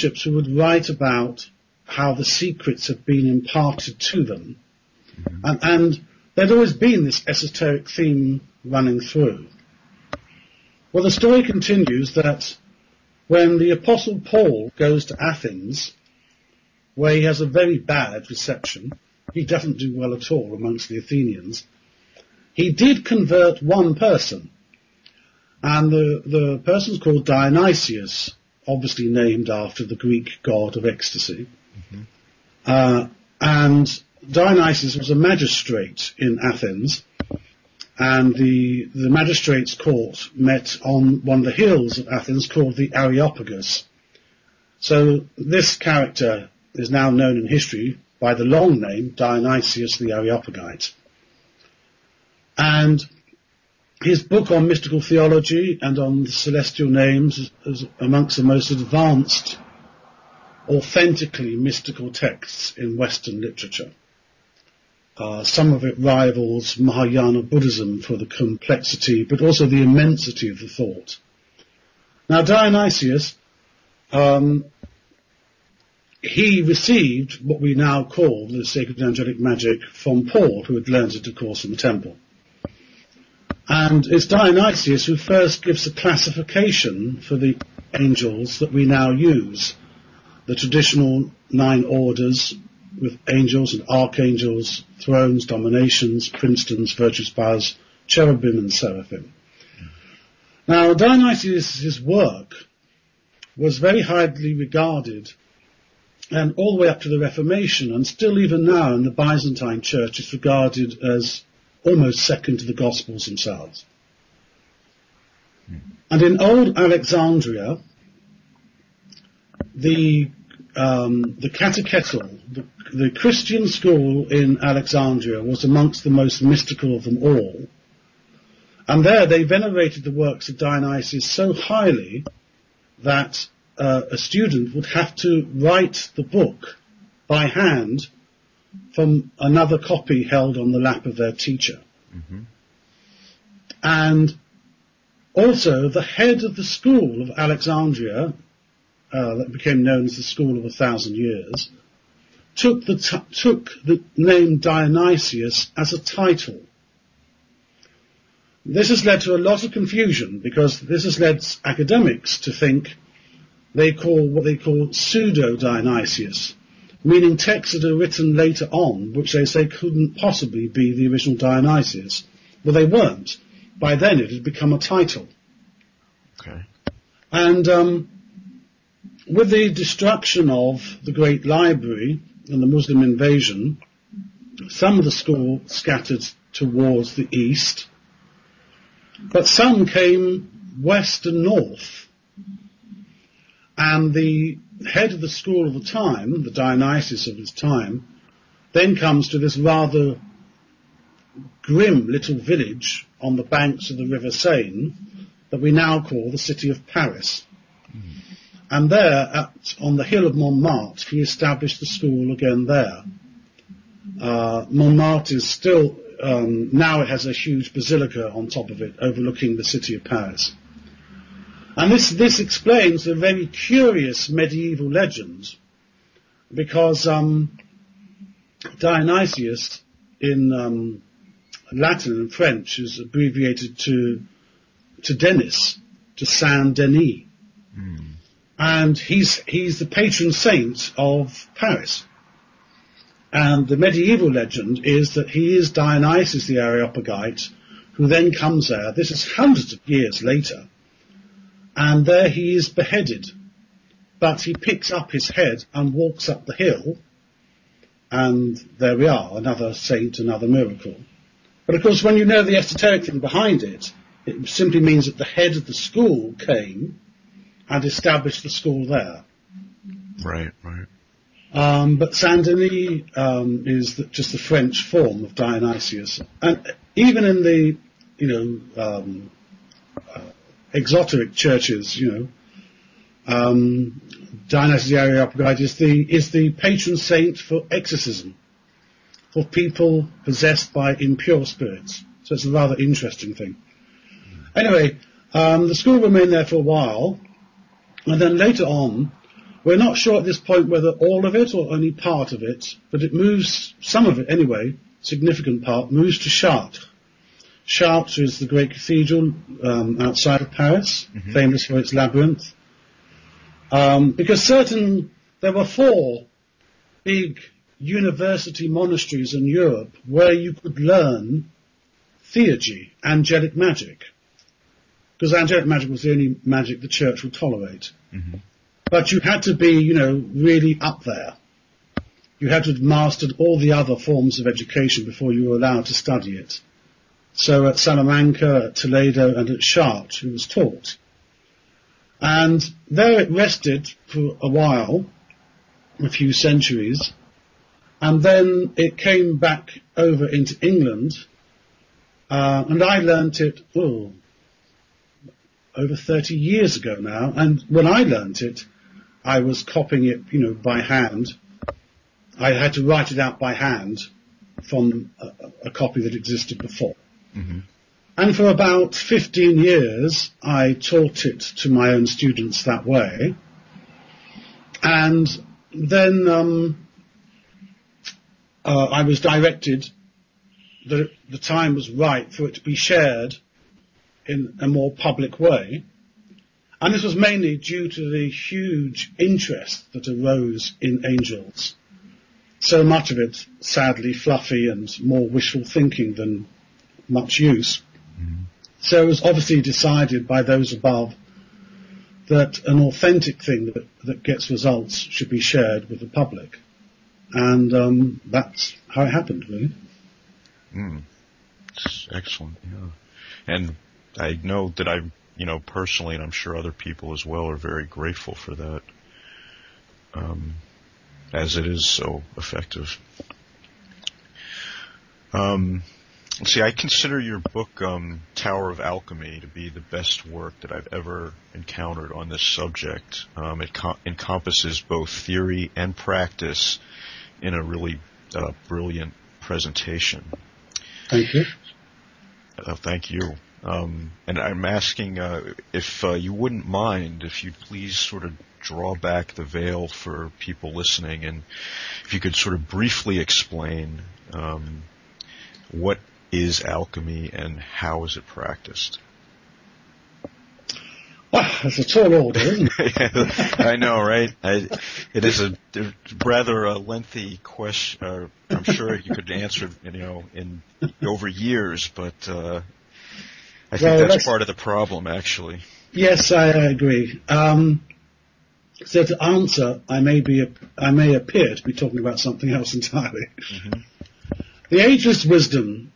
bishops who would write about how the secrets had been imparted to them. And there'd always been this esoteric theme running through. Well, the story continues that when the Apostle Paul goes to Athens, where he has a very bad reception, he doesn't do well at all amongst the Athenians, he did convert one person, and the person's called Dionysius, obviously named after the Greek god of ecstasy. And Dionysius was a magistrate in Athens, and the magistrates' court met on one of the hills of Athens called the Areopagus. So this character is now known in history by the long name Dionysius the Areopagite. And his book on mystical theology and on the celestial names is amongst the most advanced, authentically mystical texts in Western literature. Some of it rivals Mahayana Buddhism for the complexity, but also the immensity of the thought. Now, Dionysius, he received what we now call the sacred angelic magic from Paul, who had learned it, of course, in the temple. And it's Dionysius who first gives a classification for the angels that we now use, the traditional 9 orders, with angels and archangels, thrones, dominations, princedoms, virtuous powers, cherubim and seraphim. Now, Dionysius' work was very highly regarded, and all the way up to the Reformation, and still even now in the Byzantine Church, it's regarded as almost second to the Gospels themselves. And in old Alexandria, the catechetical, the Christian school in Alexandria was amongst the most mystical of them all. And there they venerated the works of Dionysius so highly that a student would have to write the book by hand from another copy held on the lap of their teacher. And also the head of the school of Alexandria, that became known as the School of 1,000 Years, took the name Dionysius as a title. This has led to a lot of confusion, because this has led academics to think what they call pseudo-Dionysius, meaning texts that are written later on, which they say couldn't possibly be the original Dionysius. Well, they weren't. By then it had become a title. Okay. And with the destruction of the Great Library and the Muslim invasion, some of the school scattered towards the east, but some came west and north. And the head of the school of the time, the Dionysius of his time, then comes to this rather grim little village on the banks of the River Seine that we now call the city of Paris. And there, on the hill of Montmartre, he established the school again there. Montmartre is still, now it has a huge basilica on top of it, overlooking the city of Paris. And this explains the very curious medieval legend, because Dionysius in Latin and French is abbreviated to Denis, to Saint Denis. And he's the patron saint of Paris. And the medieval legend is that he is Dionysius the Areopagite, who then comes there. This is hundreds of years later. And there he is beheaded. But he picks up his head and walks up the hill. And there we are, another saint, another miracle. But of course, when you know the esoteric thing behind it, it simply means that the head of the school came and established the school there. Right, right. But Saint Denis is just the French form of Dionysius. And even in the, exoteric churches, Dionysius the Areopagite is the patron saint for exorcism, for people possessed by impure spirits. So it's a rather interesting thing. Anyway, the school remained there for a while, and then later on, We're not sure at this point whether all of it or only part of it, but it moves, some of it anyway, significant part, moves to Chartres. Chartres is the great cathedral outside of Paris, famous for its labyrinth. Because there were 4 big university monasteries in Europe where you could learn theurgy, angelic magic. Because angelic magic was the only magic the church would tolerate. But you had to be, really up there. You had to have mastered all the other forms of education before you were allowed to study it. So at Salamanca, at Toledo, and at Chartres, it was taught. And there it rested for a while, a few centuries, and then it came back over into England, and I learnt it, over 30 years ago now, and when I learnt it, I was copying it, by hand. I had to write it out by hand from a copy that existed before. And for about 15 years, I taught it to my own students that way. And then I was directed that the time was right for it to be shared in a more public way. And this was mainly due to the huge interest that arose in angels. So much of it, sadly, fluffy and more wishful thinking than much use. So it was obviously decided by those above that an authentic thing that gets results should be shared with the public. And that's how it happened, really. It's excellent, yeah. And I know that personally, and I'm sure other people as well, are very grateful for that, as it is so effective. See, I consider your book, Tower of Alchemy, to be the best work that I've ever encountered on this subject. It encompasses both theory and practice in a really brilliant presentation. Thank you. Thank you. And I'm asking if you wouldn't mind, if you'd please sort of draw back the veil for people listening, and if you could sort of briefly explain what is alchemy and how is it practiced? Well, that's a tall order, isn't it? I know, right? It is a rather lengthy question. I'm sure you could answer, in over years, but I think that's part of the problem, actually. Yes, I agree. So to answer, I may appear to be talking about something else entirely. The ageless wisdom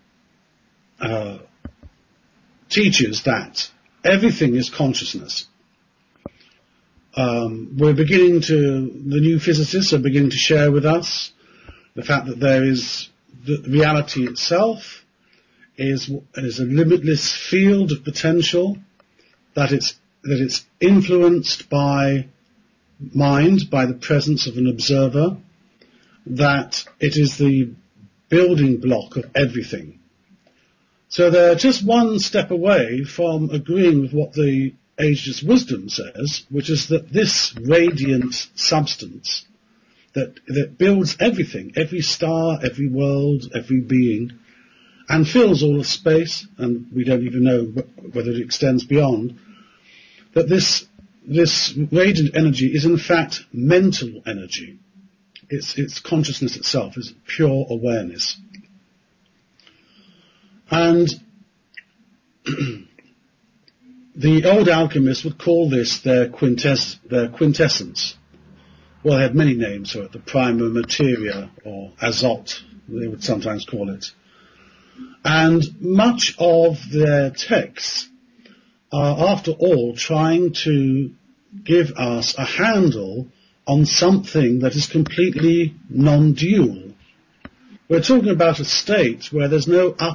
teaches that everything is consciousness. The new physicists are beginning to share with us the fact that there is the reality itself is a limitless field of potential, that it's influenced by mind, by the presence of an observer, that it is the building block of everything. So they're just one step away from agreeing with what the ageless wisdom says, which is that this radiant substance that builds everything, every star, every world, every being, and fills all of space, and we don't even know whether it extends beyond, that this radiant energy is in fact mental energy. It's consciousness itself, is pure awareness. And the old alchemists would call this their quintessence. Well, they had many names for it, the prima materia, or azot, they would sometimes call it. And much of their texts are, after all, trying to give us a handle on something that is completely non-dual. We're talking about a state where there's no up